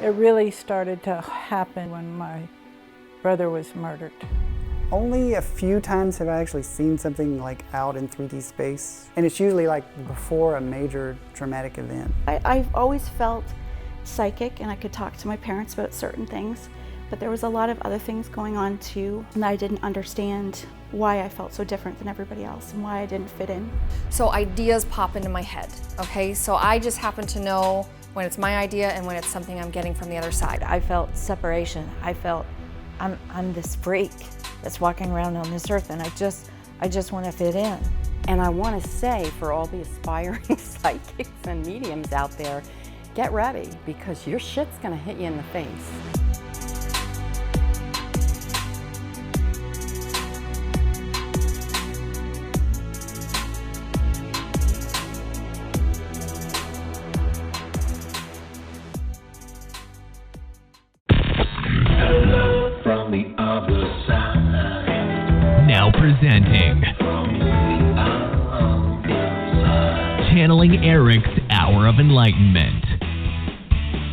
It really started to happen when my brother was murdered. Only a few times have I actually seen something like out in 3D space, and it's usually like before a major traumatic event. I've always felt psychic, and I could talk to my parents about certain things, but there was a lot of other things going on too, and I didn't understand why I felt so different than everybody else and why I didn't fit in. So ideas pop into my head, okay? So I just happen to know when it's my idea and when it's something I'm getting from the other side. I felt separation. I felt I'm this freak that's walking around on this earth, and I just want to fit in. And I want to say, for all the aspiring psychics and mediums out there, get ready, because your shit's gonna hit you in the face. Hello from the other side. Now presenting Channeling Erik's Hour of Enlightenment.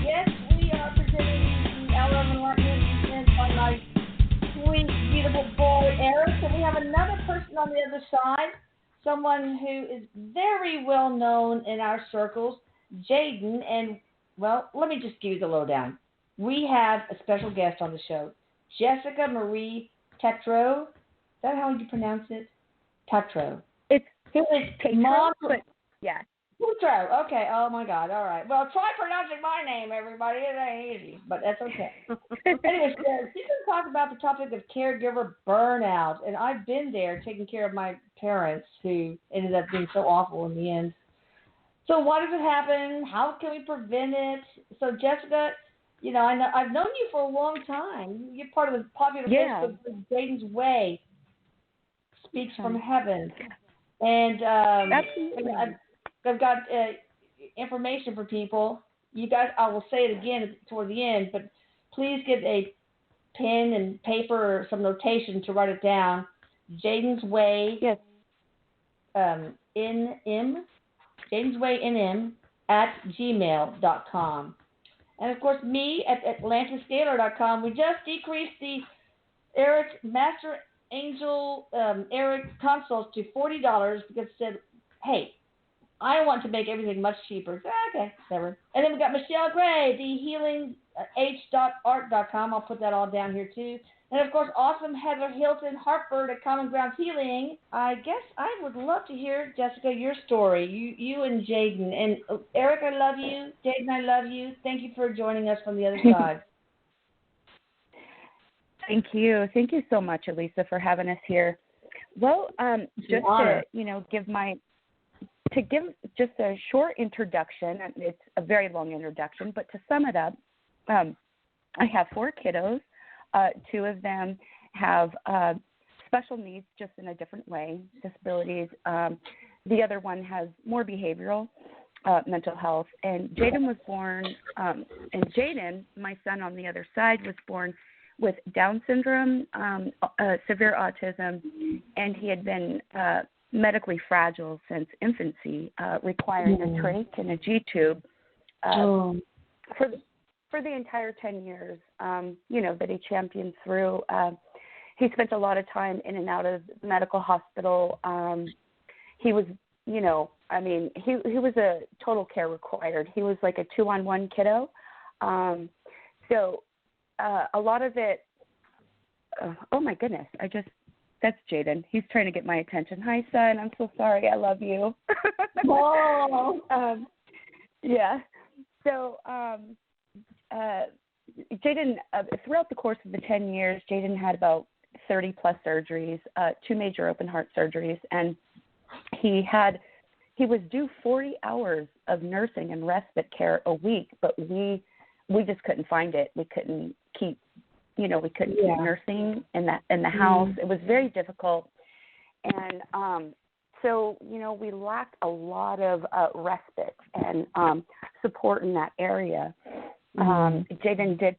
Yes, we are presenting the Hour of Enlightenment and by my sweet, beautiful boy, Erik. And we have another person on the other side, someone who is very well known in our circles, Jaden. And, well, let me just give you the lowdown. We have a special guest on the show, Jessica Marie Tatro. Is that how you pronounce it? Tatro. It's who is Tatro, mom. but yeah. Tatro. Okay. Oh my God. All right. Well, try pronouncing my name, everybody. It ain't easy, but that's okay. Anyway, she's going to talk about the topic of caregiver burnout, and I've been there taking care of my parents who ended up being so awful in the end. So, why does it happen? How can we prevent it? So, Jessica, you know, I've known you for a long time. You're part of the popular Facebook group Jaden's Way, Speaks from Heaven. And I've got information for people. You guys, I will say it again toward the end, but please get a pen and paper or some notation to write it down. Jaden's Way, jadenswaynm @gmail.com. And, of course, me at AtlantisScalar.com. We just decreased the Erik Master Angel Erik consults to $40 because it said, hey, I want to make everything much cheaper. Okay, whatever. And then we got Michelle Gray, thehealing.art.com. I'll put that all down here, too. And, of course, awesome Heather Hilton Hartford at Common Ground Healing. I guess I would love to hear, Jessica, your story, you and Jaden. And, Erik, I love you. Jaden, I love you. Thank you for joining us from the other side. Thank you. Thank you so much, Elisa, for having us here. Well, just to, give just a short introduction. It's a very long introduction, but to sum it up, I have 4 kiddos. 2 of them have special needs, just in a different way, disabilities. The other one has more behavioral, mental health. And Jaden was born, and Jaden, my son on the other side, was born with Down syndrome, severe autism, and he had been medically fragile since infancy, requiring a trach and a G-tube for the entire 10 years, that he championed through. He spent a lot of time in and out of the medical hospital. He was, he was a total care required. He was like a 2-on-1 kiddo. So a lot of it, oh my goodness, that's Jaden. He's trying to get my attention. Hi, son. I'm so sorry. I love you. Whoa. Yeah. So, Jaden, throughout the course of the 10 years, Jaden had about 30 plus surgeries, 2 major open heart surgeries, and he was due 40 hours of nursing and respite care a week, but we just couldn't find it. We couldn't keep keep nursing in the house. It was very difficult. And so, we lacked a lot of respite and support in that area. Jaden did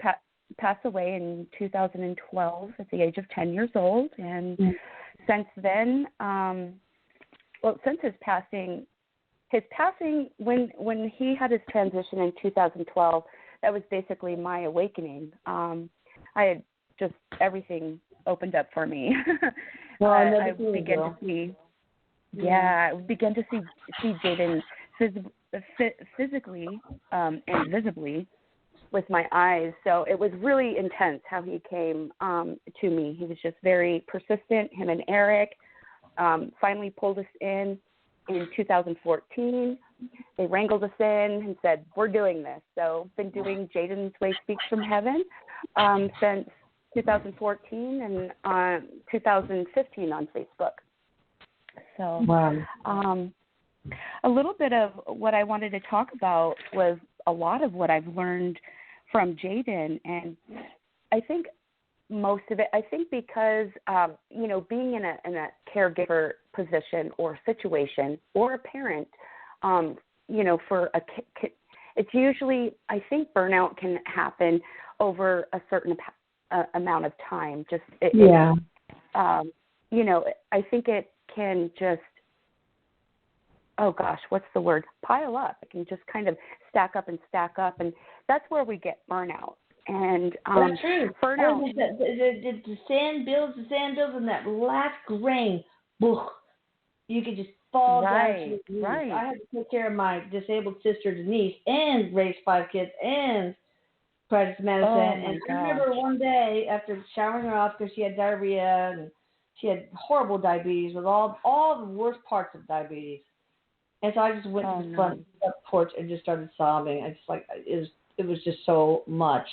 pass away in 2012 at the age of 10 years old. And since then, since his passing, when he had his transition in 2012, was basically my awakening. I had just everything opened up for me. Well, I began to see. Yeah, I began to see Jaden physically and visibly with my eyes. So it was really intense how he came to me. He was just very persistent. Him and Erik finally pulled us in 2014. They wrangled us in and said, we're doing this. So been doing Jaden's Way Speaks from Heaven since 2014 and 2015 on Facebook. So wow. A little bit of what I wanted to talk about was a lot of what I've learned from Jaden, and I think most of it, because, being in a caregiver position or situation or a parent, for a kid, it's usually, I think burnout can happen over a certain amount of time. I think it can just, what's the word? Pile up. It can just kind of stack up, and that's where we get burnout. And that's true. Burnout. The sand builds, and that last grain, you could just fall down to your knees. Right. I had to take care of my disabled sister Denise and raise 5 kids and practice medicine. And I remember one day after showering her off because she had diarrhea and she had horrible diabetes with all the worst parts of diabetes. And so I just went to the front porch and just started sobbing. I just it was just so much.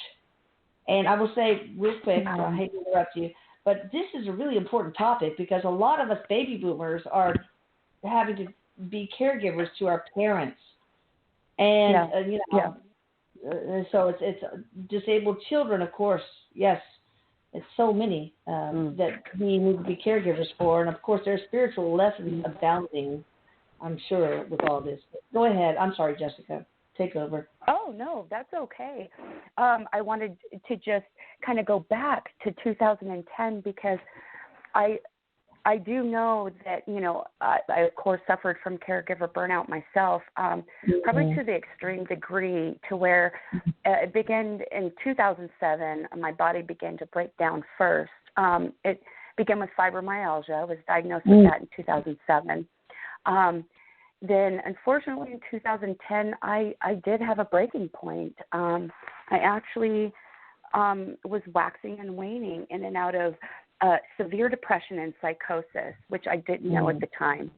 And I will say real quick, I hate to interrupt you, but this is a really important topic because a lot of us baby boomers are having to be caregivers to our parents. And, so it's disabled children, of course, yes. It's so many that we need to be caregivers for. And, of course, there's spiritual lessons abounding, I'm sure, with all this. Go ahead. I'm sorry, Jessica. Take over. Oh, no, that's okay. I wanted to just kind of go back to 2010 because I do know that, I, of course, suffered from caregiver burnout myself, probably to the extreme degree to where it began in 2007. My body began to break down first. It began with fibromyalgia. I was diagnosed with that in 2007. Then, unfortunately, in 2010, I did have a breaking point. I actually was waxing and waning in and out of severe depression and psychosis, which I didn't know at the time.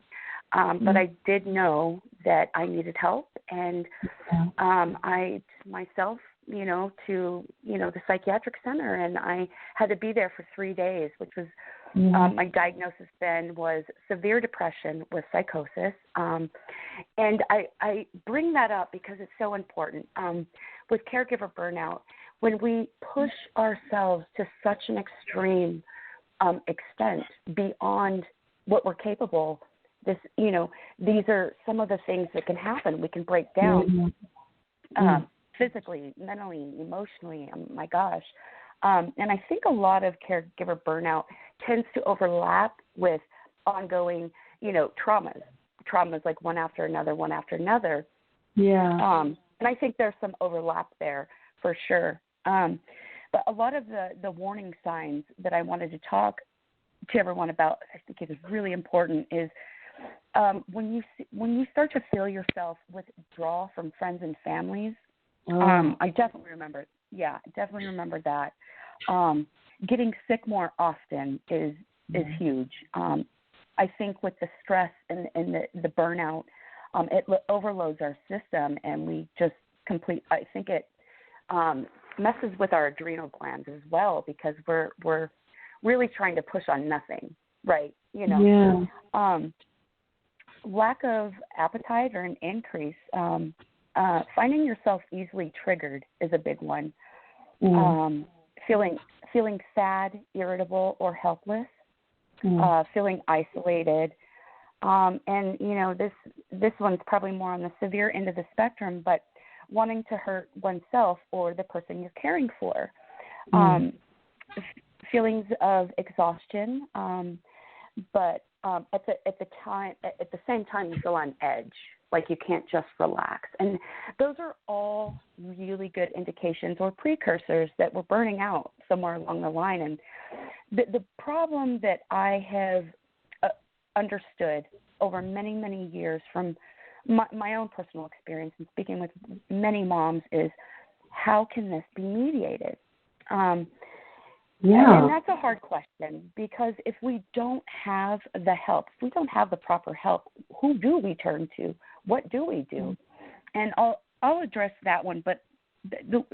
But I did know that I needed help, and I myself, to the psychiatric center, and I had to be there for 3 days, which was my diagnosis then was severe depression with psychosis. And I bring that up because it's so important. With caregiver burnout, when we push ourselves to such an extreme extent beyond what we're capable, these are some of the things that can happen. We can break down physically, mentally, emotionally. My gosh. And I think a lot of caregiver burnout tends to overlap with ongoing, traumas like one after another. Yeah. And I think there's some overlap there for sure. But a lot of the warning signs that I wanted to talk to everyone about, I think it is really important, is when you start to feel yourself withdraw from friends and families. I definitely remember. Yeah, definitely remember that. Getting sick more often is huge. I think with the stress and the burnout, it overloads our system, and we just I think it messes with our adrenal glands as well because we're really trying to push on nothing, right? Lack of appetite or an increase. Finding yourself easily triggered is a big one. Feeling sad, irritable, or helpless. Feeling isolated. And this one's probably more on the severe end of the spectrum, but wanting to hurt oneself or the person you're caring for. Feelings of exhaustion, but at the same time you feel on edge. like you can't just relax. And those are all really good indications or precursors that we're burning out somewhere along the line. And the problem that I have understood over many, many years from my own personal experience and speaking with many moms is, how can this be mediated? And that's a hard question, because if we don't have the help, if we don't have the proper help, who do we turn to? What do we do? And I'll address that one. But the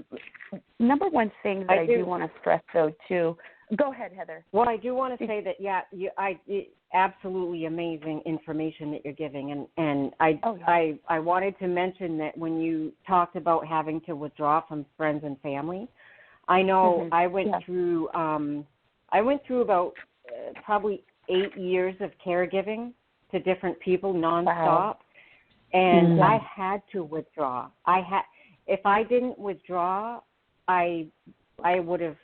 number one thing that I do want to stress, though, too. Go ahead, Heather. Well, I do want to say that, absolutely amazing information that you're giving, and I wanted to mention that when you talked about having to withdraw from friends and family, I know I went through about probably 8 years of caregiving to different people nonstop, and I had to withdraw. If I didn't withdraw, I would have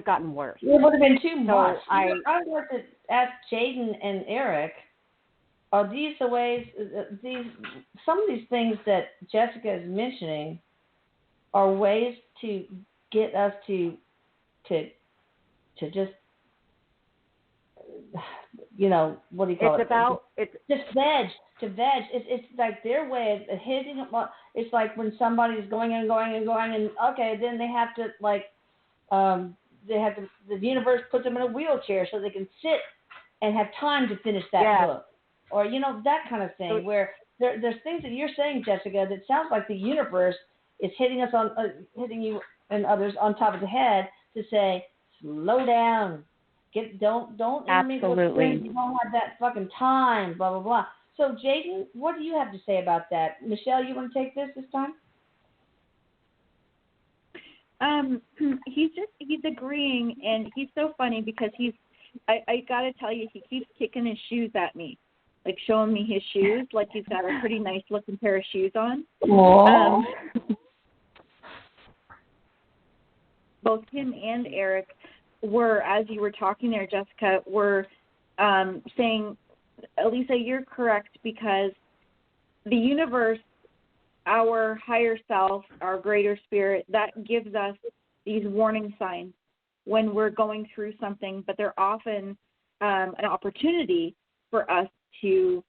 gotten worse. It would have been too much. I wanted to ask Jaden and Erik, are these the ways, some of these things that Jessica is mentioning are ways to get us to just, what do you call it? Just veg. It's like their way of hitting them. It's like when somebody's going and okay, then they have to the universe puts them in a wheelchair so they can sit and have time to finish that book, or that kind of thing. Where there's things that you're saying, Jessica, that sounds like the universe is hitting us on, hitting you and others on top of the head to say, slow down, don't. Absolutely. You don't have that fucking time. Blah blah blah. So, Jaden, what do you have to say about that? Michelle, you want to take this time? He's agreeing, and he's so funny because I got to tell you, he keeps kicking his shoes at me, like showing me his shoes, like he's got a pretty nice looking pair of shoes on. Both him and Erik were, as you were talking there, Jessica, were saying, Elisa, you're correct, because the universe, our higher self, our greater spirit, that gives us these warning signs when we're going through something, but they're often an opportunity for us to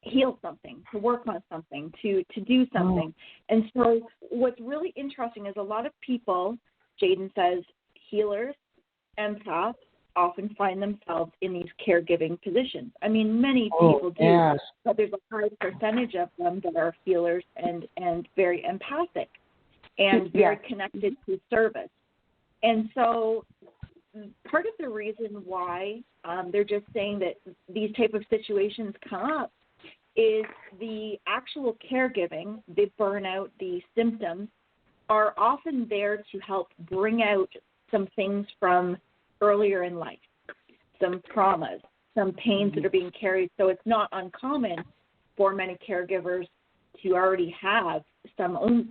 heal something, to work on something, to do something. And so what's really interesting is a lot of people, Jaden says, healers, empaths, often find themselves in these caregiving positions. I mean, many people do, but there's a high percentage of them that are healers and very empathic and very connected to service. And so part of the reason why they're just saying that these type of situations come up is the actual caregiving, the burnout, the symptoms are often there to help bring out some things from earlier in life, some traumas, some pains that are being carried. So it's not uncommon for many caregivers to already have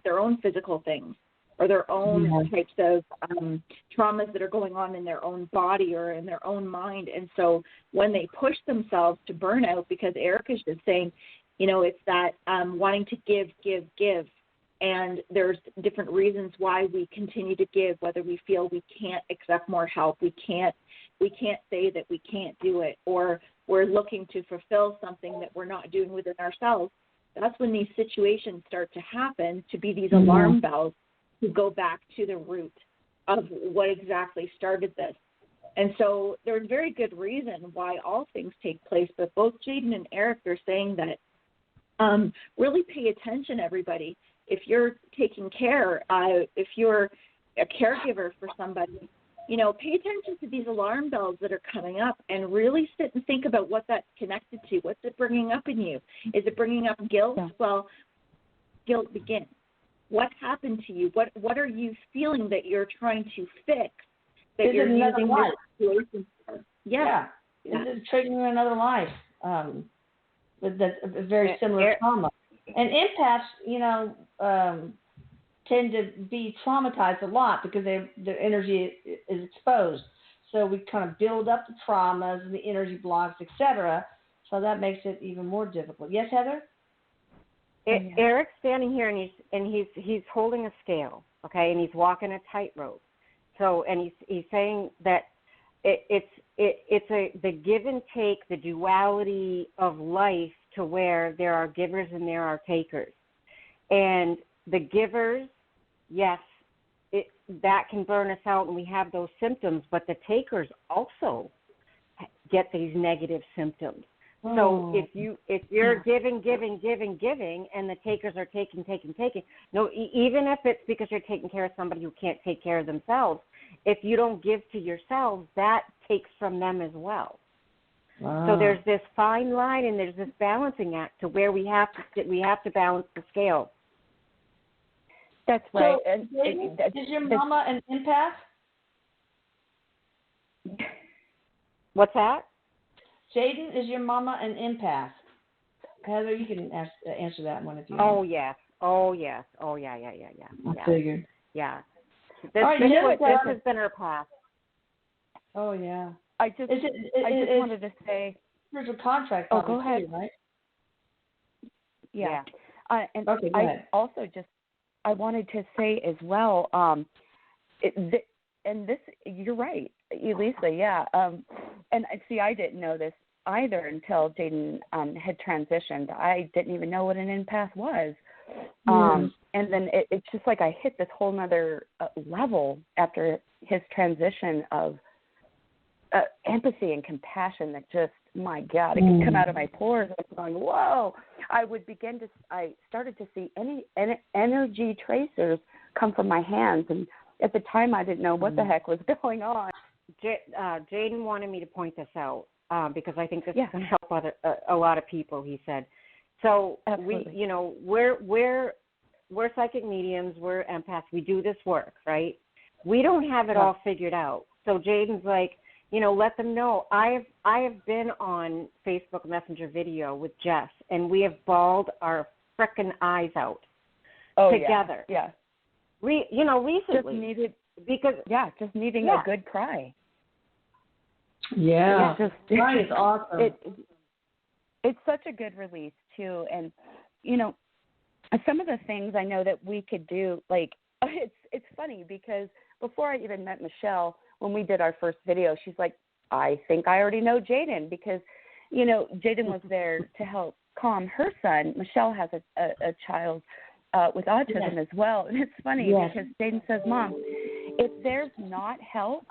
their own physical things or their own types of traumas that are going on in their own body or in their own mind. And so when they push themselves to burnout, because Erik is just saying, it's that wanting to give. And there's different reasons why we continue to give, whether we feel we can't accept more help, we can't say that we can't do it, or we're looking to fulfill something that we're not doing within ourselves. That's when these situations start to happen, to be these alarm bells to go back to the root of what exactly started this. And so there's very good reason why all things take place, but both Jaden and Erik are saying that really pay attention, everybody. If you're taking care, if you're a caregiver for somebody, pay attention to these alarm bells that are coming up and really sit and think about what that's connected to. What's it bringing up in you? Is it bringing up guilt? Yeah. Well, guilt begins. What happened to you? What are you feeling that you're trying to fix? That you're using this situation for? Yeah. Is it triggering another life? With a very similar trauma. And empaths, tend to be traumatized a lot because their energy is exposed. So we kind of build up the traumas and the energy blocks, etc. So that makes it even more difficult. Yes, Heather? Eric's standing here and he's holding a scale, okay, and he's walking a tightrope. So, and he's saying that it's the give and take, the duality of life, to where there are givers and there are takers. And the givers, yes, that can burn us out and we have those symptoms, but the takers also get these negative symptoms. So if you're giving, and the takers are taking, no, even if it's because you're taking care of somebody who can't take care of themselves, if you don't give to yourselves, that takes from them as well. Wow. So there's this fine line and there's this balancing act to where we have to balance the scale. That's right. So, is your mama an empath? What's that? Jaden, is your mama an empath? Heather, you can answer that one if you want. Oh, yes. Yeah. I figured. Yeah. This has been her path. Oh, yeah. I just wanted to say. There's a contract. Oh, go ahead. Right? Yeah. And okay, go ahead. Also I wanted to say as well, and this, you're right, Elisa, yeah. And see, I didn't know this either until Jaden had transitioned. I didn't even know what an empath was. And then it's just like I hit this whole nother level after his transition of empathy and compassion that just, my God, it could come out of my pores. I was going, whoa. I started to see any energy tracers come from my hands. And at the time, I didn't know what the heck was going on. Jaden wanted me to point this out because I think this is going to help a lot of people, he said. So Absolutely. we're psychic mediums, we're empaths, we do this work, right? We don't have it all figured out. So Jaden's like, let them know. I have been on Facebook Messenger video with Jess, and we have bawled our frickin' eyes out together. Yeah. Recently. Just needing a good cry. Yeah. Cry is awesome. It's such a good release too, and some of the things I know that we could do, like it's funny because before I even met Michelle, when we did our first video, she's like, I think I already know Jaden because, Jaden was there to help calm her son. Michelle has a child with autism as well. And it's funny because Jaden says, Mom, if there's not help,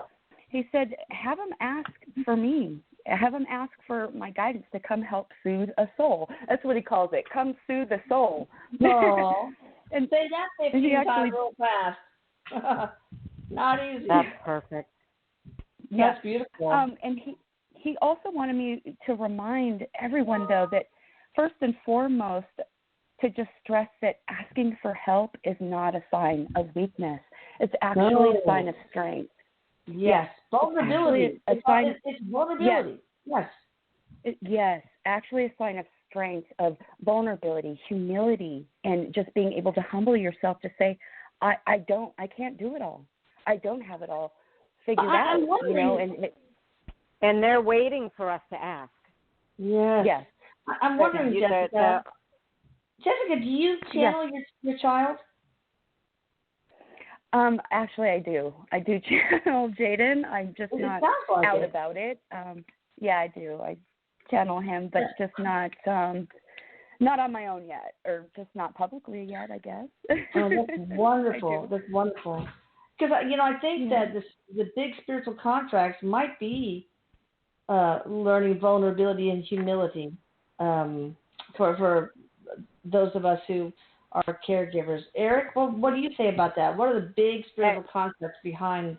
he said, have him ask for me. Have him ask for my guidance to come help soothe a soul. That's what he calls it. Come soothe the soul. Oh, and say that 15 times real fast. Not easy. That's perfect. That's beautiful. And he also wanted me to remind everyone, though, that first and foremost, to just stress that asking for help is not a sign of weakness. It's actually a sign of strength. Yes. Vulnerability. It's vulnerability. Yes. Actually a sign of strength, of vulnerability, humility, and just being able to humble yourself to say, I can't do it all. I don't have it all figured out, and they're waiting for us to ask. Yes. I'm wondering, Jessica, do you channel your child? Actually, I do. I do channel Jaden. I'm just not out about it. I do. I channel him, but just not on my own yet, or just not publicly yet, I guess. Oh, that's wonderful. That's wonderful. Because, I think that the big spiritual contracts might be learning vulnerability and humility for those of us who are caregivers. Erik, what do you say about that? What are the big spiritual concepts behind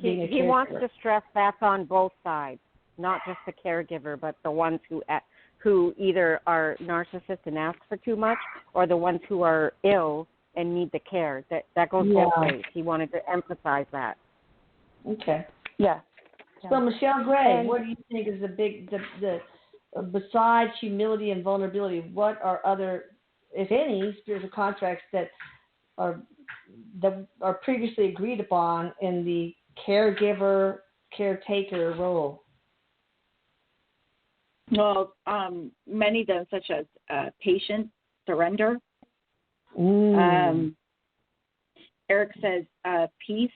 being a caregiver? He wants to stress that's on both sides, not just the caregiver, but the ones who either are narcissists and ask for too much, or the ones who are ill and need the care. That goes both ways. He wanted to emphasize that. Okay. Yeah. So Michelle Gray, what do you think is the big the besides humility and vulnerability? What are other, if any, spiritual contracts that are previously agreed upon in the caregiver caretaker role? Well, many of them, such as patience, surrender. Erik says peace.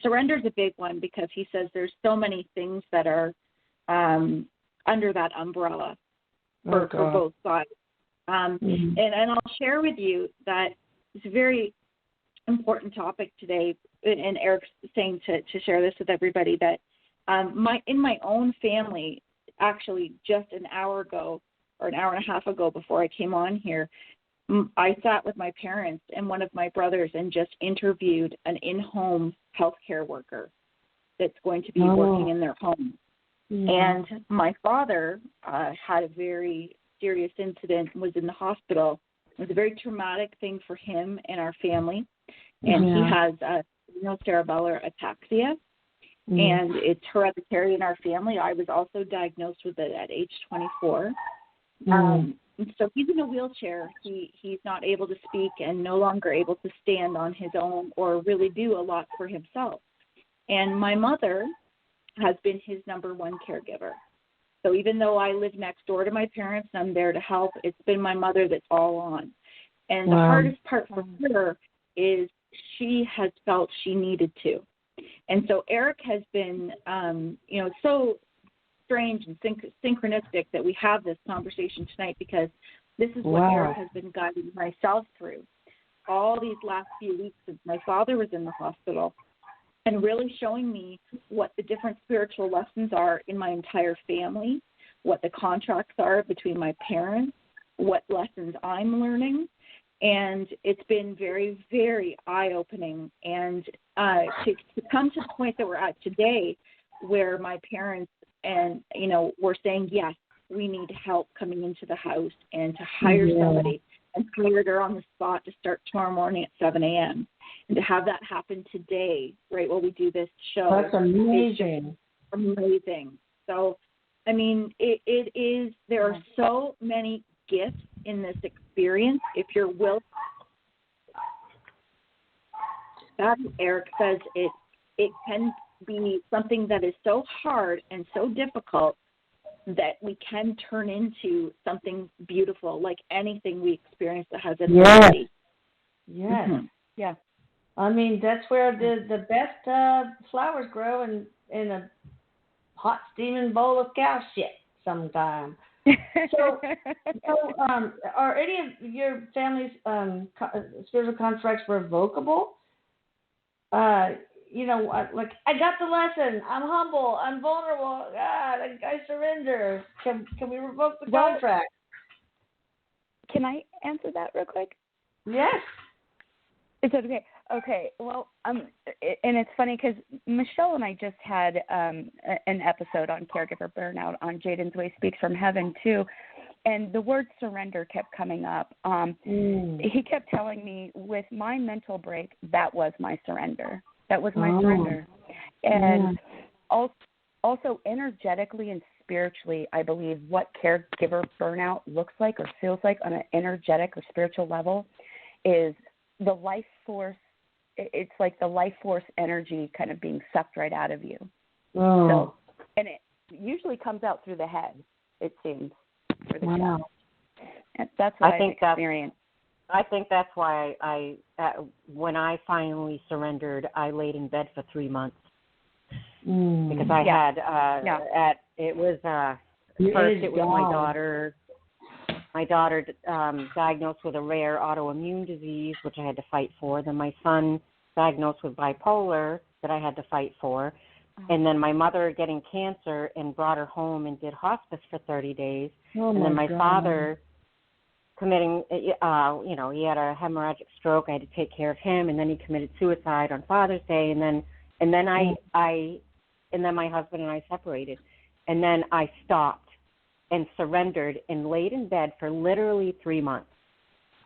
Surrender is a big one because he says there's so many things that are under that umbrella for both sides. And I'll share with you that it's a very important topic today, and Erik's saying to share this with everybody, that in my own family, actually just an hour ago or an hour and a half ago before I came on here, I sat with my parents and one of my brothers and just interviewed an in-home healthcare worker that's going to be working in their home. And my father had a very serious incident, was in the hospital. It was a very traumatic thing for him and our family. And he has cerebellar ataxia, and it's hereditary in our family. I was also diagnosed with it at age 24. So he's in a wheelchair. He's not able to speak and no longer able to stand on his own or really do a lot for himself. And my mother has been his number one caregiver. So even though I live next door to my parents and I'm there to help, it's been my mother that's all on. And the hardest part for her is she has felt she needed to. And so Erik has been, so strange and synchronistic that we have this conversation tonight, because this is what Erik has been guiding myself through all these last few weeks since my father was in the hospital, and really showing me what the different spiritual lessons are in my entire family, what the contracts are between my parents, what lessons I'm learning. And it's been very, very eye-opening. And to come to the point that we're at today, where my parents and, we're saying, yes, we need help coming into the house, and to hire somebody, and hired her on the spot to start tomorrow morning at 7 a.m. And to have that happen today, right while we do this show. That's amazing. Amazing. So, I mean, it is, there are so many gifts in this experience. If you're willing, that Erik says it can be something that is so hard and so difficult that we can turn into something beautiful, like anything we experience that has an ability. Yes. Yeah. I mean, that's where the best flowers grow in a hot steaming bowl of cow shit sometime. So, are any of your family's spiritual contracts revocable? Like, I got the lesson. I'm humble. I'm vulnerable. God, I surrender. Can we revoke the contract? Can I answer that real quick? Yes. Is that okay? Okay. Well, and it's funny because Michelle and I just had an episode on Caregiver Burnout on Jaden's Way Speaks from Heaven too, and the word surrender kept coming up. He kept telling me, with my mental break, that was my surrender. That was my surrender. And also energetically and spiritually, I believe what caregiver burnout looks like or feels like on an energetic or spiritual level is the life force. It's like the life force energy kind of being sucked right out of you. So, and it usually comes out through the head, it seems, for the chest. That's what I've experienced. I think that's why when I finally surrendered, I laid in bed for 3 months because I had it was my daughter. My daughter diagnosed with a rare autoimmune disease, which I had to fight for. Then my son diagnosed with bipolar that I had to fight for. And then my mother getting cancer and brought her home and did hospice for 30 days. And then my father committing, he had a hemorrhagic stroke. I had to take care of him, and then he committed suicide on Father's Day. And then my husband and I separated. And then I stopped and surrendered and laid in bed for literally 3 months.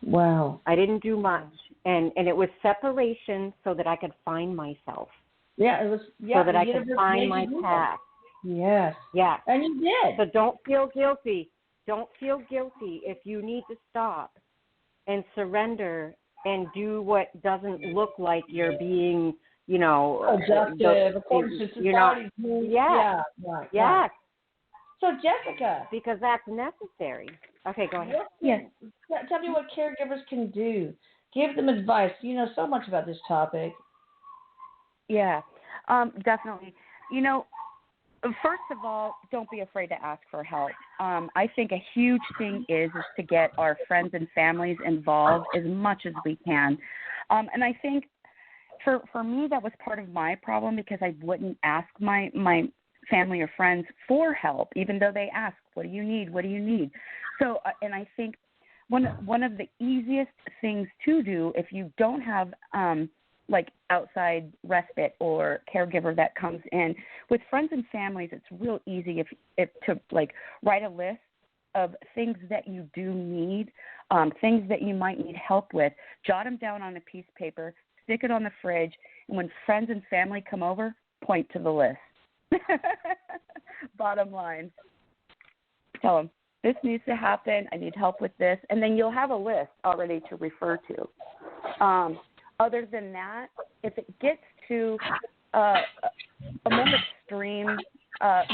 Wow. I didn't do much. And it was separation so that I could find myself. Yeah, it was. Yeah, so that I could find my path. Yes. Yeah. And you did. So don't feel guilty. Don't feel guilty if you need to stop and surrender and do what doesn't look like you're being, adjusted according to society's rules. Yeah. Right. Yes. So, Jessica. Because that's necessary. Okay, go ahead. Yes. Tell me what caregivers can do. Give them advice. You know so much about this topic. Yeah, definitely. First of all, don't be afraid to ask for help. I think a huge thing is to get our friends and families involved as much as we can. And I think for me, that was part of my problem because I wouldn't ask my family or friends for help, even though they ask, what do you need? What do you need? So, and I think one of the easiest things to do if you don't have like outside respite or caregiver that comes in, with friends and families, it's real easy if to like write a list of things that you do need, things that you might need help with, jot them down on a piece of paper, stick it on the fridge, and when friends and family come over, point to the list. Bottom line. Tell them, this needs to happen, I need help with this, and then you'll have a list already to refer to. Other than that, if it gets to a more extreme,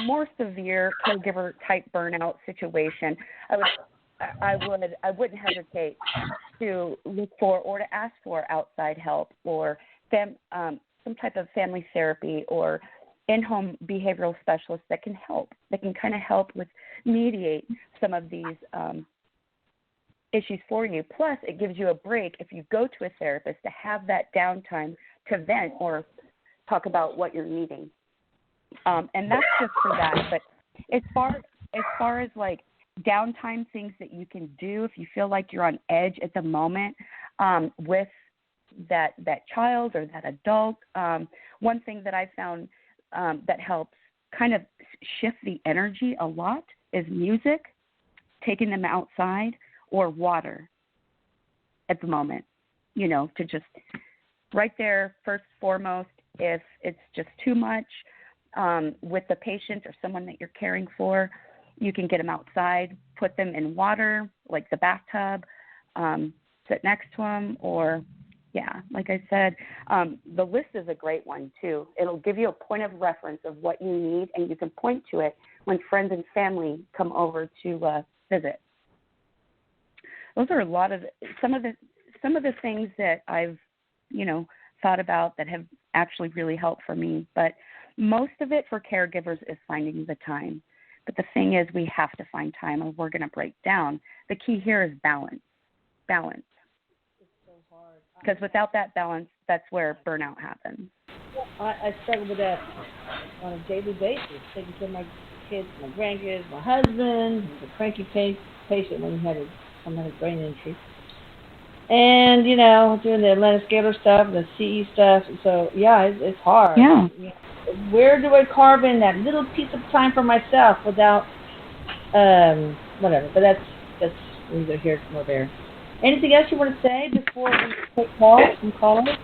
more severe caregiver type burnout situation, I wouldn't hesitate to look for or to ask for outside help or some type of family therapy or in-home behavioral specialists that can help. That can kind of help with mediate some of these issues for you. Plus, it gives you a break if you go to a therapist to have that downtime to vent or talk about what you're needing. And that's just for that. But as far as like downtime things that you can do if you feel like you're on edge at the moment with that child or that adult, one thing that I found that helps kind of shift the energy a lot is music, taking them outside, or water at the moment, to just right there, first foremost, if it's just too much with the patient or someone that you're caring for, you can get them outside, put them in water, like the bathtub, sit next to them, or, like I said, the list is a great one, too. It'll give you a point of reference of what you need, and you can point to it when friends and family come over to visit. Those are some of the things that I've, thought about that have actually really helped for me. But most of it for caregivers is finding the time. But the thing is, we have to find time or we're going to break down. The key here is balance. Balance. It's so hard. Because without that balance, that's where burnout happens. I struggle with that on a daily basis, taking care of my kids, my grandkids, my husband, the cranky patient when he had some kind of brain injury. And, doing the Atlanta Scalar stuff, the CE stuff. So, it's hard. Yeah. Where do I carve in that little piece of time for myself without, whatever. But that's neither here nor there. Anything else you want to say before we take calls from callers?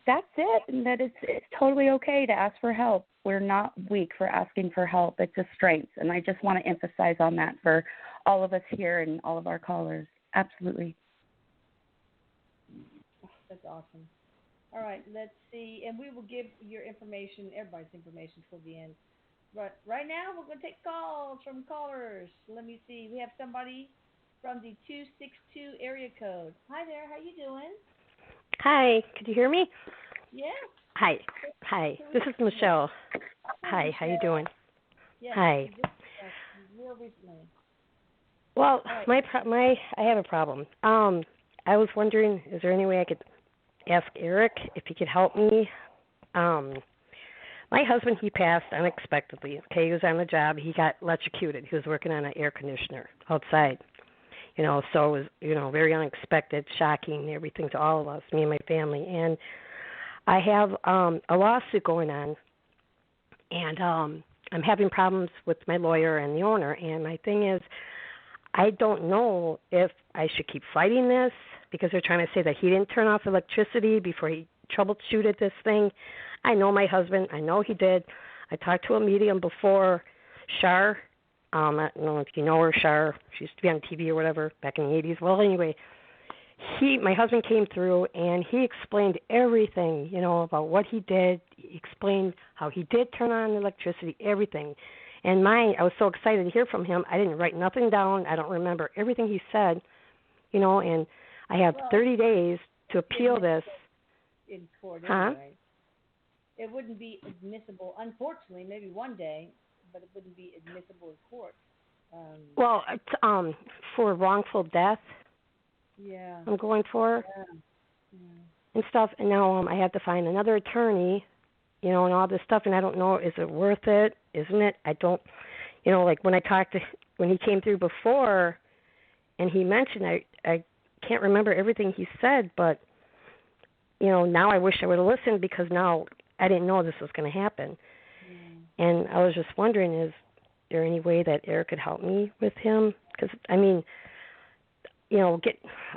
That's it. And that it's totally okay to ask for help. We're not weak for asking for help. It's a strength. And I just want to emphasize on that for all of us here and all of our callers. Absolutely. That's awesome. All right, let's see. And we will give your information, everybody's information, toward the end. But right now, we're going to take calls from callers. Let me see. We have somebody from the 262 area code. Hi there. How you doing? Hi. Could you hear me? Yeah. Hi. This is Michelle. Hi. How you doing? Yes, Hi. Real recently. Well, right. I have a problem. I was wondering, is there any way I could ask Erik if he could help me? My husband, he passed unexpectedly. Okay, he was on the job. He got electrocuted. He was working on an air conditioner outside. So it was, very unexpected, shocking, everything to all of us, me and my family. And I have a lawsuit going on, and I'm having problems with my lawyer and the owner. And my thing is, I don't know if I should keep fighting this because they're trying to say that he didn't turn off electricity before he troubleshooted this thing. I know my husband. I know he did. I talked to a medium before, Shar. I don't know if you know her, Shar. She used to be on TV or whatever back in the 80s. Well, anyway, my husband came through and he explained everything, about what he did. He explained how he did turn on electricity, everything. And mine, I was so excited to hear from him. I didn't write nothing down. I don't remember everything he said, you know, and I have 30 days to appeal this. In court anyway. It wouldn't be admissible, unfortunately, maybe one day, but it wouldn't be admissible in court. Well, it's, for wrongful death. Yeah. I'm going for. Yeah. And stuff, and now I have to find another attorney, you know, and all this stuff, and I don't know, is it worth it? Isn't it? I don't, you know, like when he came through before, and he mentioned, I can't remember everything he said, but, you know, now I wish I would have listened because now I didn't know this was going to happen. And I was just wondering, is there any way that Erik could help me with him? Because, I mean, you know,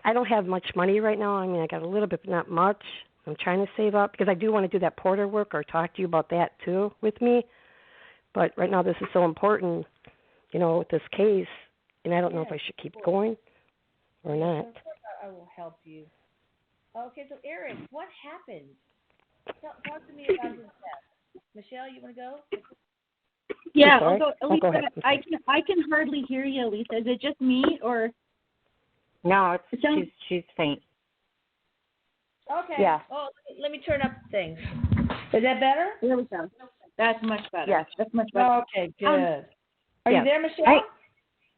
I don't have much money right now. I mean, I got a little bit, but not much. I'm trying to save up because I do want to do that porter work or talk to you about that too with me. But right now this is so important, you know, with this case, and I don't know if I should keep going or not. Of course I will help you. Okay, so Erik, what happened? Talk to me about his death. Michelle, you want to go? Yeah, although Elisa, I can hardly hear you, Elisa. Is it just me or? No, she's faint. Okay. Yeah. Oh, let me turn up things. Is that better? There we go. That's much better. Yes. That's much better. Okay, good. Are you there, Michelle?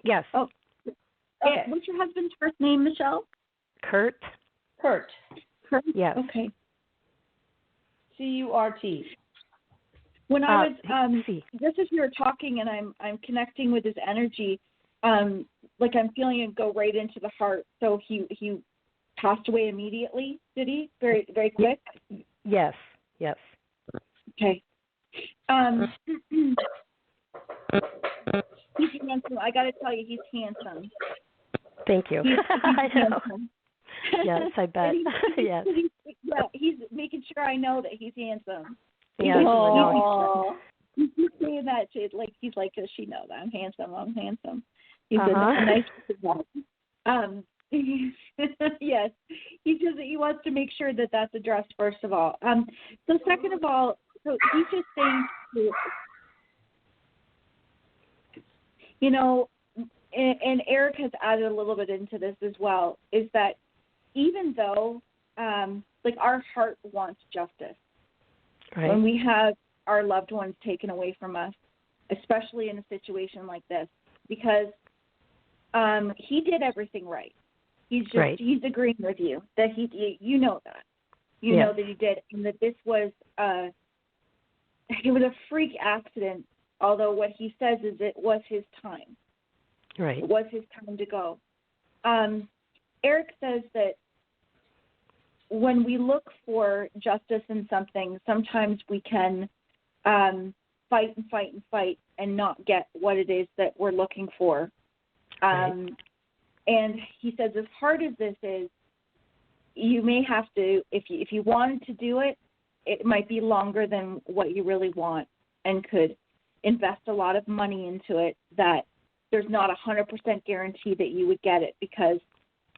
Yes. Oh. Okay. What's your husband's first name, Michelle? Kurt. Kurt. Yes. Okay. C-U-R-T. When I was just as you were talking, and I'm connecting with his energy, like I'm feeling it go right into the heart. So he passed away immediately, did he? Very, very quick? Yes. Okay. He's handsome. I got to tell you, he's handsome. Thank you. He's I know. handsome. Yes, I bet. Yes. He's making sure I know that he's handsome. Yes. He's saying that he's like, does she know that I'm handsome? He's a nice guy. Yes, he wants to make sure that that's addressed first of all. So second of all, so he's just saying, you know, and Erik has added a little bit into this as well, is that even though, like our heart wants justice, right. When we have our loved ones taken away from us, especially in a situation like this, because he did everything right. He's agreeing with you that you know that. You know that he did, and that this was it was a freak accident, although what he says is it was his time. Right. It was his time to go. Erik says that when we look for justice in something, sometimes we can fight and not get what it is that we're looking for. Right. And he says, as hard as this is, you may have to, if you wanted to do it, it might be longer than what you really want and could invest a lot of money into it, that there's not 100% guarantee that you would get it, because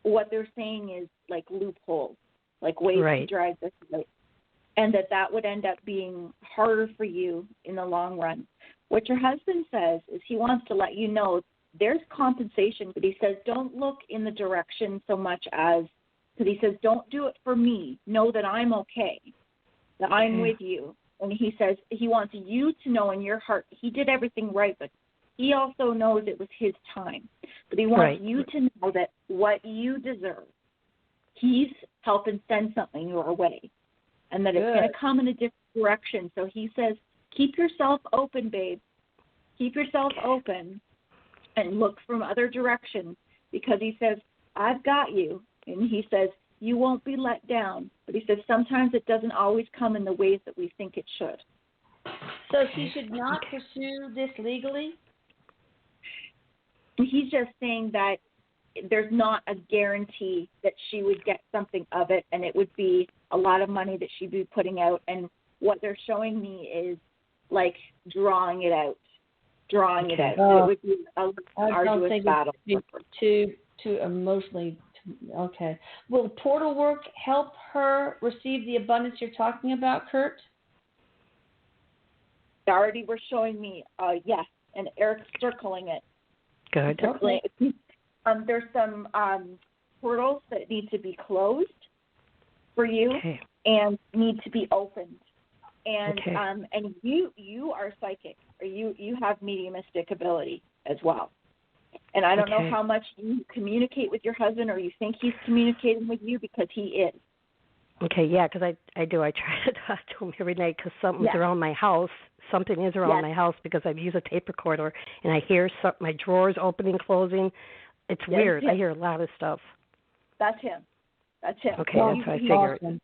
what they're saying is like loopholes, like ways to drive this out, and that would end up being harder for you in the long run. What your husband says is he wants to let you know there's compensation, but he says don't look in the direction so much as, because he says don't do it for me. Know that I'm okay, that I'm with you. And he says he wants you to know in your heart he did everything right, but he also knows it was his time. But he wants you to know that what you deserve, he's helping send something your way, and that it's going to come in a different direction. So he says, keep yourself open, babe. Keep yourself open and look from other directions, because he says, I've got you. And he says, you won't be let down. But he says sometimes it doesn't always come in the ways that we think it should. So she should not pursue this legally? He's just saying that there's not a guarantee that she would get something of it, and it would be a lot of money that she'd be putting out. And what they're showing me is like drawing it out. It would be an arduous battle. Too emotionally. Okay. Will portal work help her receive the abundance you're talking about, Kurt? They already were showing me, yes. and Eric's circling it. Good. There's some portals that need to be closed for you and need to be opened. And and you are psychic, or you have mediumistic ability as well. And I don't know how much you communicate with your husband, or you think he's communicating with you, because he is. Okay, yeah, because I do. I try to talk to him every night because something's around my house. Something is around my house because I've used a tape recorder, and I hear my drawers opening, closing. It's weird. I hear a lot of stuff. That's him. Okay, that's what I figured. Awesome.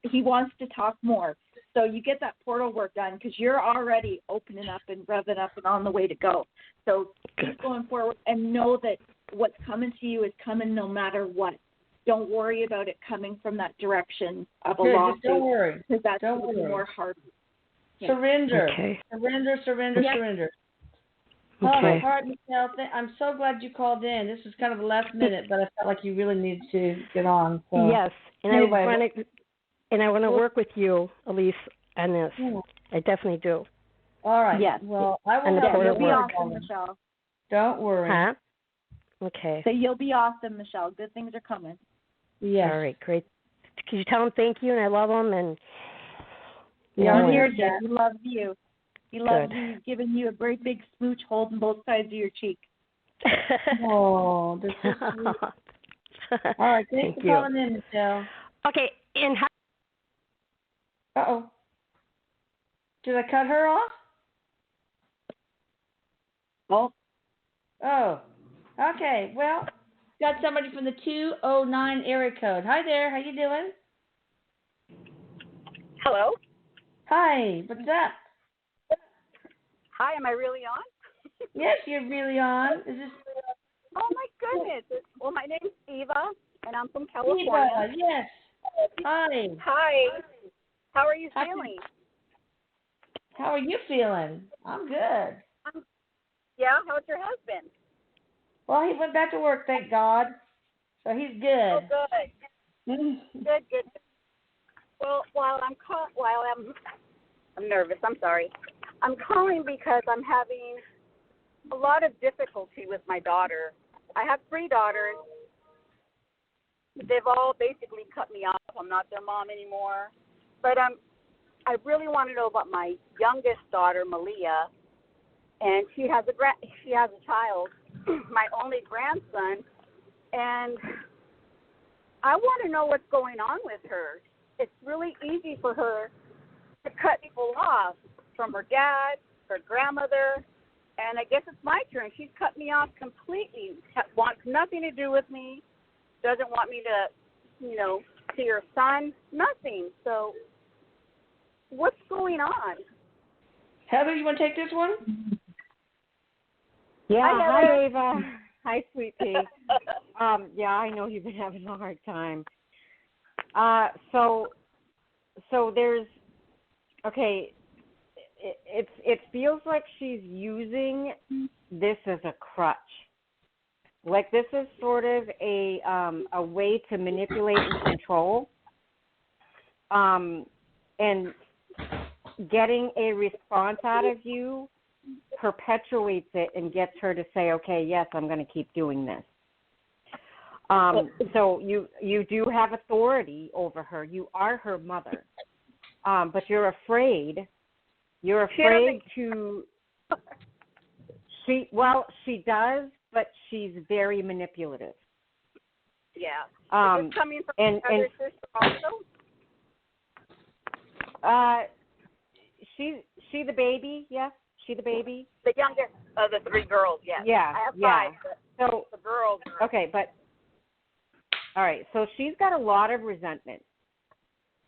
He wants to talk more. So you get that portal work done because you're already opening up and revving up and on the way to go. So keep going forward and know that what's coming to you is coming no matter what. Don't worry about it coming from that direction of a lawsuit. Don't worry. Because that's more hard. Yeah. Surrender. Okay. Surrender. Oh, my heart, Michelle, I'm so glad you called in. This is kind of the last minute, but I felt like you really needed to get on. So. Yes, and anyway, I want to work with you, Elise, on this. Yeah. I definitely do. All right. Yes. Well, I will help you. You'll be awesome, Michelle. Don't worry. Huh? Okay. So you'll be awesome, Michelle. Good things are coming. Yes. All right, great. Could you tell him thank you, and I love him, and I'm here, Jen. He loves you. He loves you. He's giving you a great big smooch holding both sides of your cheek. Oh, this is sweet. All right, thanks for calling in, Michelle. Okay, and how? Uh-oh. Did I cut her off? Oh. Okay, well, got somebody from the 209 area code. Hi there, how you doing? Hello. Hi, what's up? Hi, am I really on? Yes, you're really on. Is this? Oh my goodness. Well, my name's Eva, and I'm from California. Eva, yes. Hi. Hi. How are you feeling? How are you feeling? I'm good. Yeah, how's your husband? Well, he went back to work, thank God. So he's good. Oh, good. Good. Well, I'm nervous. I'm sorry. I'm calling because I'm having a lot of difficulty with my daughter. I have 3 daughters. They've all basically cut me off. I'm not their mom anymore. But I really want to know about my youngest daughter, Malia, and she has a child, my only grandson, and I want to know what's going on with her. It's really easy for her to cut people off, from her dad, her grandmother, and I guess it's my turn. She's cut me off completely, wants nothing to do with me, doesn't want me to, see her son, nothing. So what's going on? Heather, you want to take this one? Yeah, hi, Eva. Hi, sweet pea. Yeah, I know you've been having a hard time. So there's, it feels like she's using this as a crutch. Like this is sort of a way to manipulate and control, and getting a response out of you perpetuates it and gets her to say, okay, yes, I'm going to keep doing this. So you do have authority over her. You are her mother, but you're afraid. You're afraid to. She does, but she's very manipulative. Yeah. Is this coming from her other sister also? She the baby, yes. She the baby? The youngest of the 3 girls, yes. Yeah. I have 5, but so the girls are... Okay, but all right, so she's got a lot of resentment.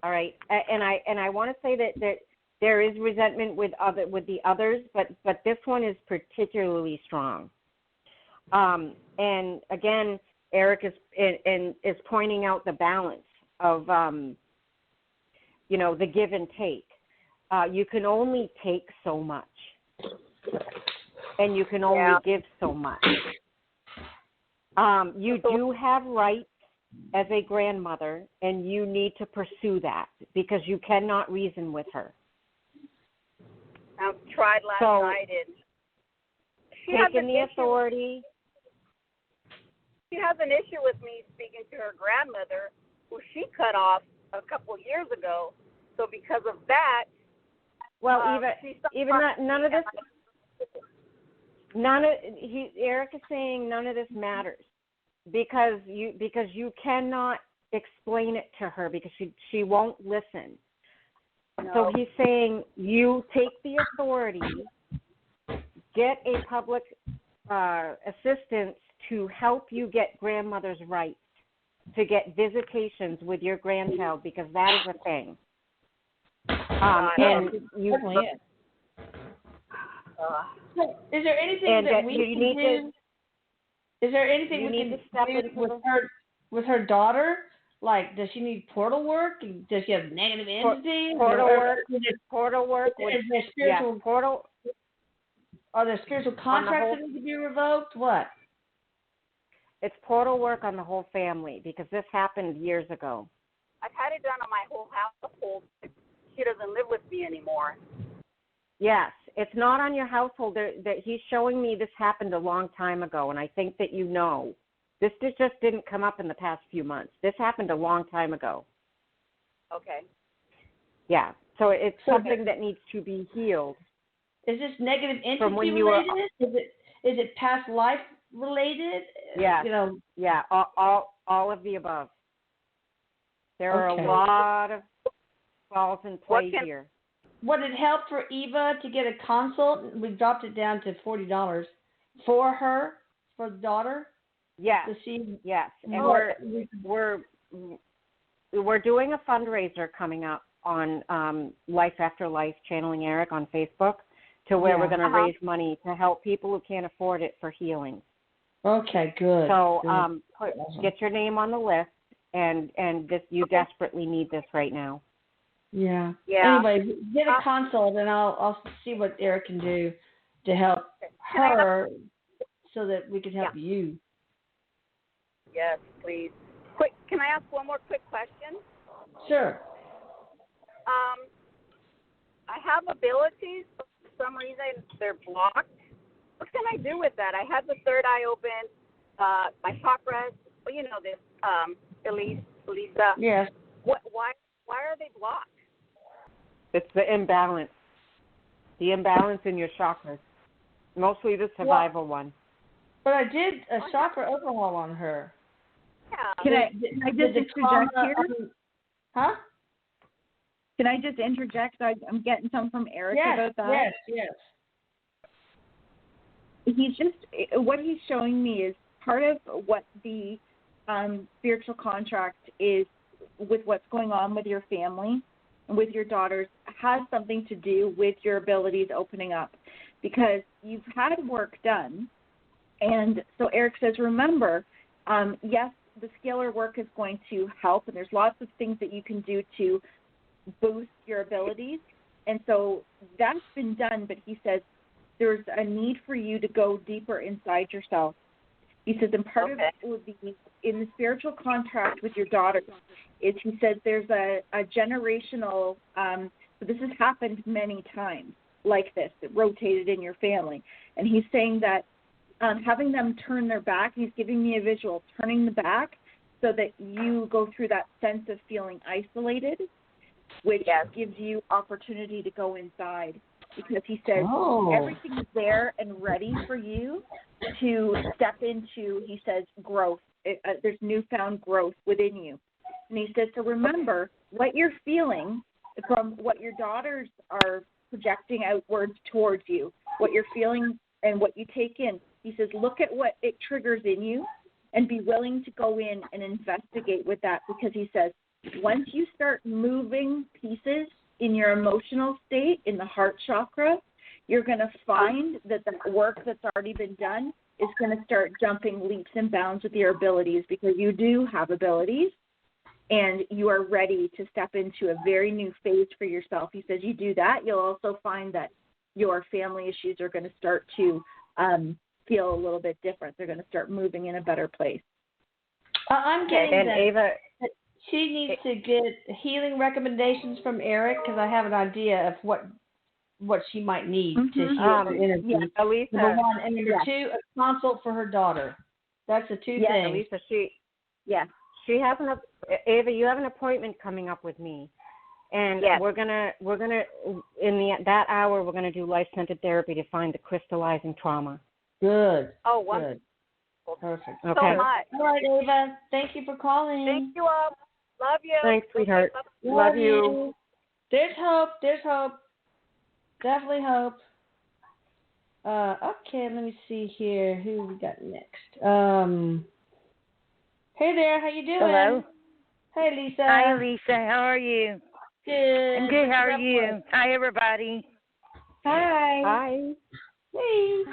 All right. And I want to say that there is resentment with the others, but this one is particularly strong. And again, Erik is pointing out the balance of the give and take. You can only take so much, and you can only give so much. You do have rights as a grandmother, and you need to pursue that because you cannot reason with her. I tried last night, and taken the authority. She has an issue with me speaking to her grandmother, who she cut off a couple of years ago. So because of that, well, Erik is saying none of this matters because you cannot explain it to her because she won't listen. No. So he's saying you take the authority, get a public assistance to help you get grandmother's rights, to get visitations with your grandchild, because that is a thing. And you. Is there anything that we can do? Is there anything we can do with her daughter? Like, does she need portal work? Does she have negative energy? Portal work. Is there spiritual portal? Are there spiritual contracts that need to be revoked? What? It's portal work on the whole family because this happened years ago. I've had it done on my whole household. She doesn't live with me anymore. Yes, it's not on your household. That he's showing me this happened a long time ago, and I think that you know. This just didn't come up in the past few months. This happened a long time ago. Okay. Yeah, so it's something that needs to be healed. Is this negative entity related? Is it past life related? Yeah. You know. Yeah. All of the above. There are a lot of balls in play here. Would it help for Eva to get a consult? We dropped it down to $40 for her, for the daughter. Yes. Yes. And we're doing a fundraiser coming up on Life After Life, Channeling Erik on Facebook, to where we're going to raise money to help people who can't afford it for healing. Okay, good. So get your name on the list, and you desperately need this right now. Yeah. Anyway, get a consult, and I'll see what Erik can do to help her so that we can help you. Yes, please. Quick, can I ask one more quick question? Sure. I have abilities, but for some reason they're blocked. What can I do with that? I had the third eye open, my chakras. Well, you know this, Elisa. Yes. Why are they blocked? It's the imbalance. The imbalance in your chakras. Mostly the survival one. But I did a chakra overhaul on her. Yeah. Can I just interject here? Huh? Can I just interject? I'm getting some from Erik about that. Yes. What he's showing me is part of what the spiritual contract is with what's going on with your family and with your daughters has something to do with your abilities opening up, because you've had work done. And so Erik says, remember, yes, the scalar work is going to help, and there's lots of things that you can do to boost your abilities. And so that's been done, but he says there's a need for you to go deeper inside yourself. He says, and part of it would be in the spiritual contract with your daughter is, he says, there's a generational, so this has happened many times like this, it rotated in your family. And he's saying that having them turn their back, he's giving me a visual, turning the back so that you go through that sense of feeling isolated, which gives you opportunity to go inside. Because he says everything is there and ready for you to step into, he says, growth. There's newfound growth within you. And he says to remember what you're feeling from what your daughters are projecting outwards towards you, what you're feeling and what you take in. He says, look at what it triggers in you and be willing to go in and investigate with that, because he says, once you start moving pieces in your emotional state, in the heart chakra, you're going to find that the work that's already been done is going to start jumping leaps and bounds with your abilities, because you do have abilities and you are ready to step into a very new phase for yourself. He says you do that, you'll also find that your family issues are going to start to feel a little bit different. They're going to start moving in a better place. I'm getting that Ava, she needs to get healing recommendations from Erik, because I have an idea of what what she might need Mm-hmm. to heal her energy. Yeah, Elisa. Number one, and number Yeah. two, a consult for her daughter. That's the two Yeah, things. Elisa, she has Ava, you have an appointment coming up with me. And we're gonna in that hour we're gonna do life-centered therapy to find the crystallizing trauma. Good. Oh, good. Perfect. Okay. So much. All right, Ava. Thank you for calling. Thank you all. Love you. Thanks, sweetheart. Love you. There's hope. There's hope. Definitely hope. Okay, let me see here. Who we got next? Hey there. How you doing? Hello. Hey, Lisa. Hi, Lisa. How are you? Good. I'm good. How are you? Hi, everybody. Hi. Hi. Hey.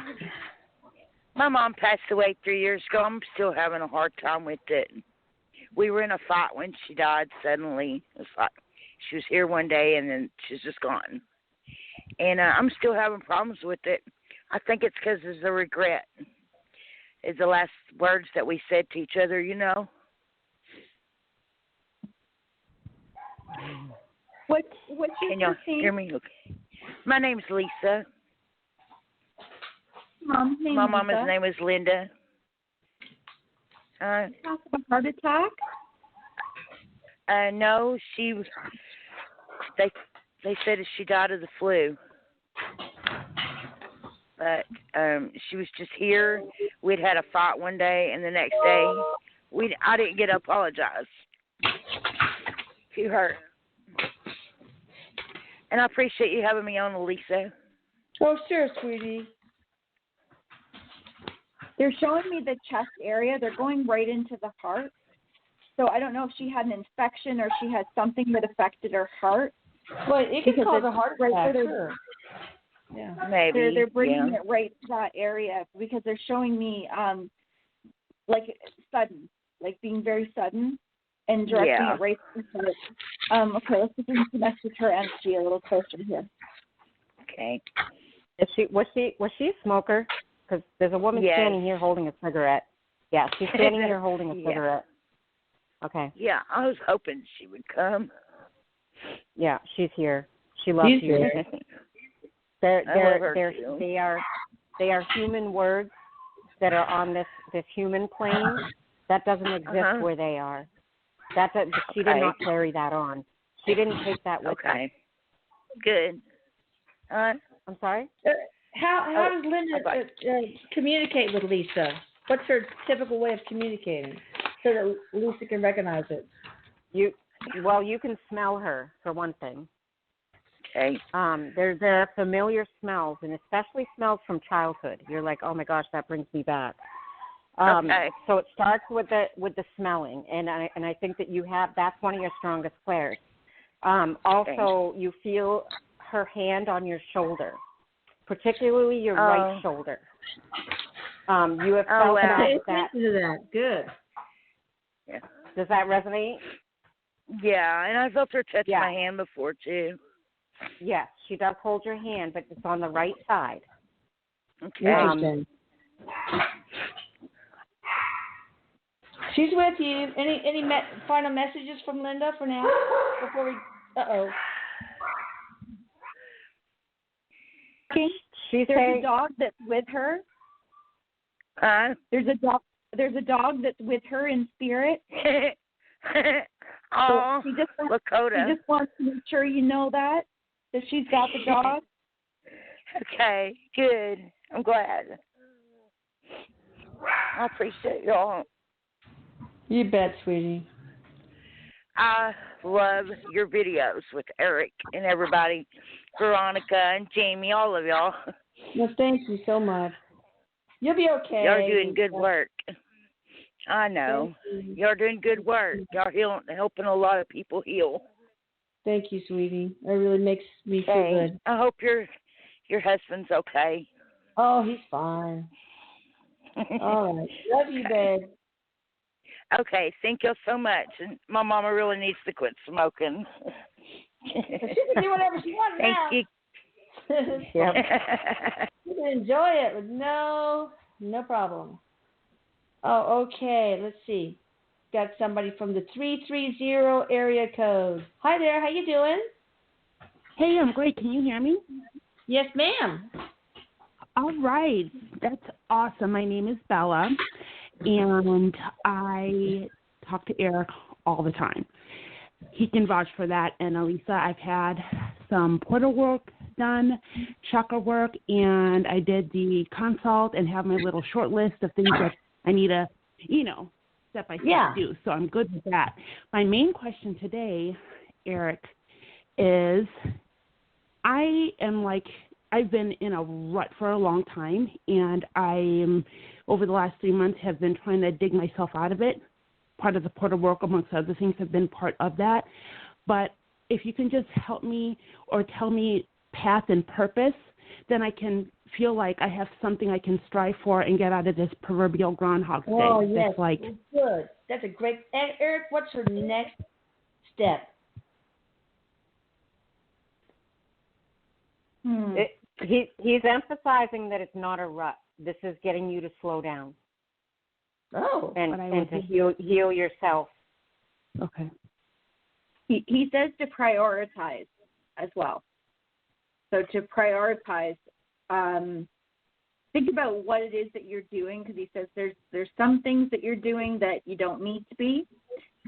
My mom passed away 3 years ago. I'm still having a hard time with it. We were in a fight when she died suddenly. It's like she was here one day and then she's just gone. And I'm still having problems with it. I think it's because there's a regret. It's the last words that we said to each other, you know. What's your Can y'all name? hear me? Okay. My name's Lisa. Mom's name My Lisa. mama's name is Linda. A heart attack? No, she was. They said she died of the flu. But she was just here. We'd had a fight one day, and the next day, I didn't get to apologize to her. And I appreciate you having me on, Lisa. Oh, sure, sweetie. They're showing me the chest area. They're going right into the heart. So I don't know if she had an infection or she had something that affected her heart. Well, it can cause a heart attack, right sure. Yeah, maybe. They're bringing it right to that area because they're showing me like sudden, like being very sudden and directing it right to the heart. Okay, let's see if we can connect with her energy a little closer here. Okay. Was she a smoker? Because there's a woman standing here holding a cigarette. Yeah, she's standing here holding a cigarette. Okay. Yeah, I was hoping she would come. Yeah, she's here. She loves you. They are human words that are on this human plane. That doesn't exist where they are. She did not carry that on. She didn't take that with her. Good. I'm sorry? How does Linda communicate with Lisa? What's her typical way of communicating so that Lisa can recognize it? You can smell her, for one thing. Okay. There are familiar smells, and especially smells from childhood. You're like, oh my gosh, that brings me back. So it starts with the smelling, and I think that that's one of your strongest clairs. Also, you feel her hand on your shoulder, particularly your right shoulder. You have felt that. Good. Yeah. Does that resonate? Yeah, and I felt her touch my hand before too. Yes, she does hold your hand, but it's on the right side. Okay. Interesting. She's with you. Any final messages from Linda for now before we? There's a dog that's with her. There's a dog that's with her in spirit. Oh, so she Lakota. just wants to make sure you know that she's got the dog. Okay, good. I'm glad. I appreciate y'all. You bet, sweetie. I love your videos with Erik and everybody, Veronica and Jamie, all of y'all. Well, thank you so much. You'll be okay. Y'all are doing good work. I know. Y'all doing good work. Y'all helping a lot of people heal. Thank you, sweetie. It really makes me feel good. I hope your husband's okay. Oh, he's fine. All right. Love you, babe. Okay, thank you so much. And my mama really needs to quit smoking. She can do whatever she wants now. Thank you. Yep. You can enjoy it with no problem. Oh, okay. Let's see. Got somebody from the 330 area code. Hi there. How you doing? Hey, I'm great. Can you hear me? Yes, ma'am. All right. That's awesome. My name is Bella, and I talk to Erik all the time. He can vouch for that. And Elisa, I've had some portal work done, chakra work, and I did the consult and have my little short list of things that I need to, step by step do. So I'm good with that. My main question today, Erik, is I've been in a rut for a long time, and over the last 3 months, have been trying to dig myself out of it. Part of the portal work, amongst other things, have been part of that. But if you can just help me or tell me path and purpose, then I can feel like I have something I can strive for and get out of this proverbial Groundhog Day. Oh, yes, good. That's a great. Erik, what's your next step? He's emphasizing that it's not a rut. This is getting you to slow down. Oh, and to heal yourself. Okay. He says to prioritize as well. So to prioritize, think about what it is that you're doing, because he says there's some things that you're doing that you don't need to be,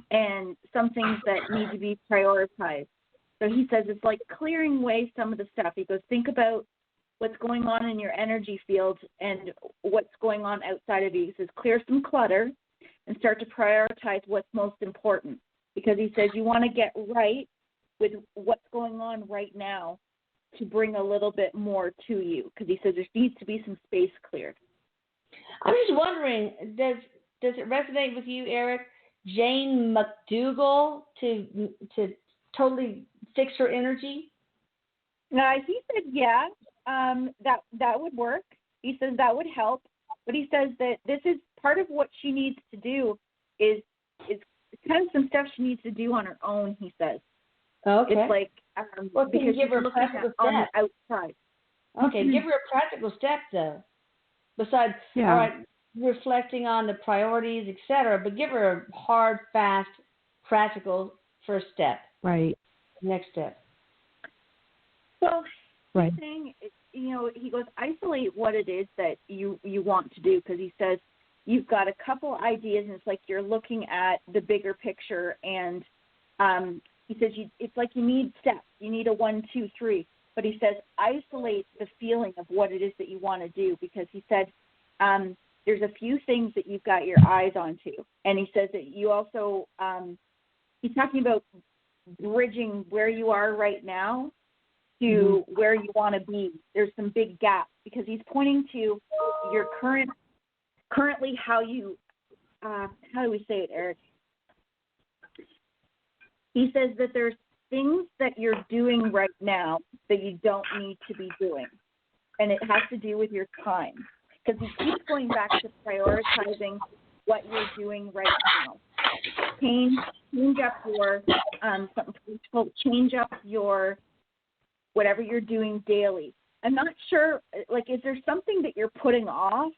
and some things that need to be prioritized. So he says it's like clearing away some of the stuff. He goes, think about what's going on in your energy field and what's going on outside of you. He says, clear some clutter and start to prioritize what's most important. Because he says you want to get right with what's going on right now to bring a little bit more to you. Because he says there needs to be some space cleared. I'm just wondering, does it resonate with you, Erik? Jane McDougall to totally fix her energy? He said, yeah, that would work. He says that would help. But he says that this is part of what she needs to do is kind of some stuff she needs to do on her own, he says. Okay. It's like, well, can you because give her a looking practical on step? the outside. Okay, give her a practical step, though. Besides, all right, reflecting on the priorities, etc., but give her a hard, fast, practical first step. Right. Next step. Well, right. He's saying, he goes, isolate what it is that you want to do, because he says you've got a couple ideas, and it's like you're looking at the bigger picture, and he says it's like you need steps. You need a 1, 2, 3. But he says isolate the feeling of what it is that you want to do, because he said there's a few things that you've got your eyes onto. And he says that you also, he's talking about bridging where you are right now to where you want to be. There's some big gaps, because he's pointing to your currently how you, how do we say it, Erik? He says that there's things that you're doing right now that you don't need to be doing. And it has to do with your time. Because he keeps going back to prioritizing what you're doing right now. Change up your change up your whatever you're doing daily. I'm not sure, is there something that you're putting off?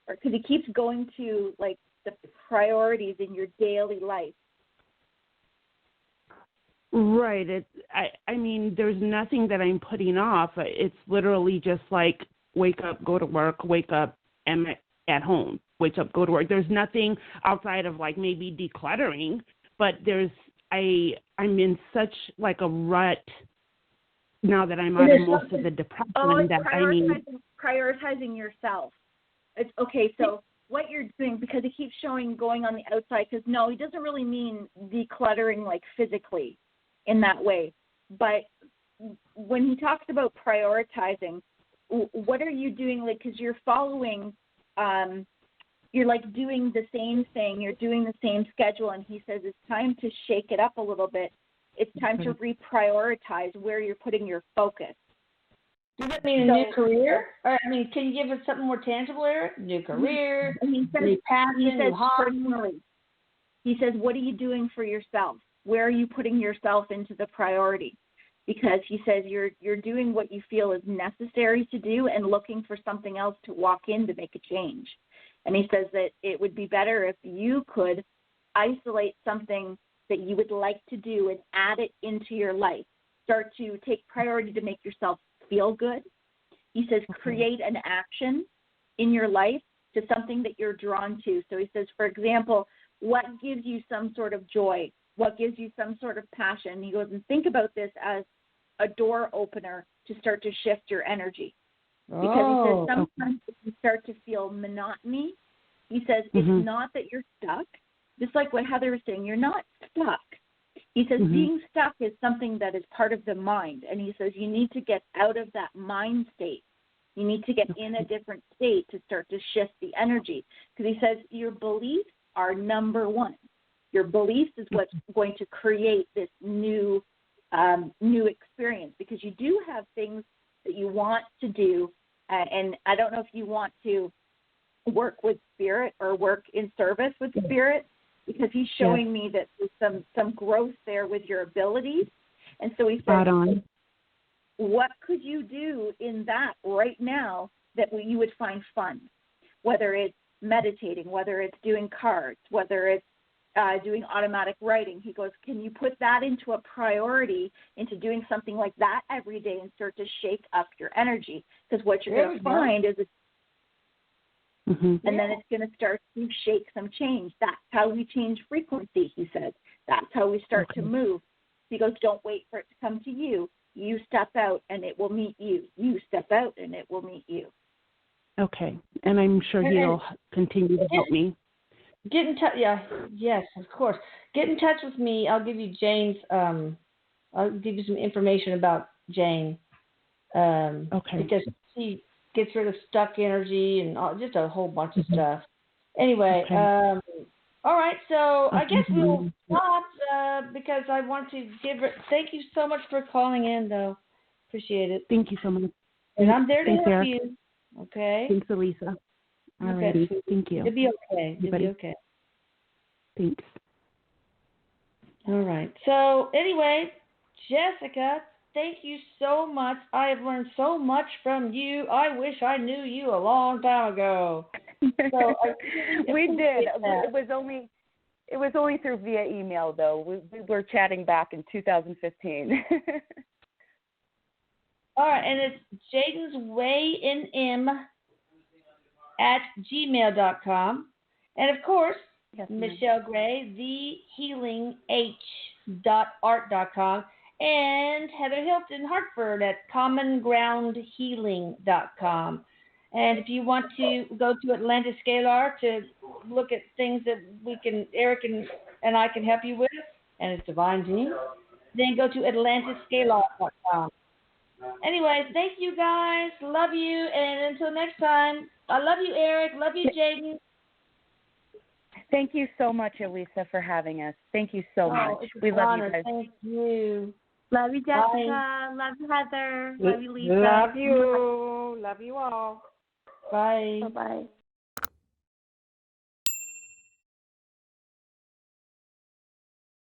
Or because he keeps going to, the priorities in your daily life. Right. I mean, there's nothing that I'm putting off. It's literally just like wake up, go to work, wake up, am at home, wake up, go to work. There's nothing outside of maybe decluttering, but I'm in such a rut now that I'm out of most of the depression that I need. Prioritizing yourself. It's okay. So what you're doing, because he keeps showing going on the outside, because no, he doesn't really mean decluttering physically in that way. But when he talks about prioritizing, what are you doing? Because you're following, you're doing the same thing. You're doing the same schedule. And he says it's time to shake it up a little bit. It's time to reprioritize where you're putting your focus. Does that mean a new career? Or, can you give us something more tangible, Erik? New career, new passion, new hobby? Personally. He says, what are you doing for yourself? Where are you putting yourself into the priority? Because he says you're doing what you feel is necessary to do and looking for something else to walk in to make a change. And he says that it would be better if you could isolate something that you would like to do and add it into your life. Start to take priority to make yourself feel good He says create an action in your life to something that you're drawn to. So he says, for example, what gives you some sort of joy? What gives you some sort of passion? He goes, and think about this as a door opener to start to shift your energy. Because he says sometimes if you start to feel monotony, he says it's not that you're stuck. Just like what Heather was saying, you're not stuck. He says being stuck is something that is part of the mind. And he says you need to get out of that mind state. You need to get in a different state to start to shift the energy. Because he says your beliefs are number one. Your beliefs is what's going to create this new experience. Because you do have things that you want to do. And I don't know if you want to work with spirit or work in service with spirit, because he's showing me that there's some growth there with your abilities. And so he said, what could you do in that right now that you would find fun? Whether it's meditating, whether it's doing cards, whether it's doing automatic writing. He goes, can you put that into a priority, into doing something like that every day and start to shake up your energy? Because what you're going to find is and then it's going to start to shake some change. That's how we change frequency, he says. That's how we start to move. He goes, don't wait for it to come to you. You step out and it will meet you. You step out and it will meet you. Okay. And I'm sure he'll continue to help me. Get in touch. Yeah. Yes, of course. Get in touch with me. I'll give you Jane's. I'll give you some information about Jane. Because she gets rid of stuck energy and just a whole bunch of stuff. Anyway, all right. So I guess we'll stop because I want to give her. Thank you so much for calling in, though. Appreciate it. Thank you so much. And I'm there to help Eric. you. Okay. Thanks, Elisa. All righty. Thank you. It'll be okay. It'll be okay. Thanks. All right. So anyway, Jessica, thank you so much. I have learned so much from you. I wish I knew you a long time ago. So we did. It was only through via email, though. We were chatting back in 2015. All right, and it's jadenswaynm@gmail.com. And of course, Michelle Gray, thehealing.art.com. And Heather Hilton Hartford at commongroundhealing.com. And if you want to go to Atlantis Scalar to look at things that Erik and I can help you with, and it's Divine Team, then go to atlantiscalar.com. Anyway, thank you guys. Love you. And until next time, I love you, Erik. Love you, Jaden. Thank you so much, Elisa, for having us. Thank you so much. We love you guys. Thank you. Love you, Jessica. Bye. Love you, Heather. Love you, Lisa. Love you. Love you all. Bye. Bye-bye.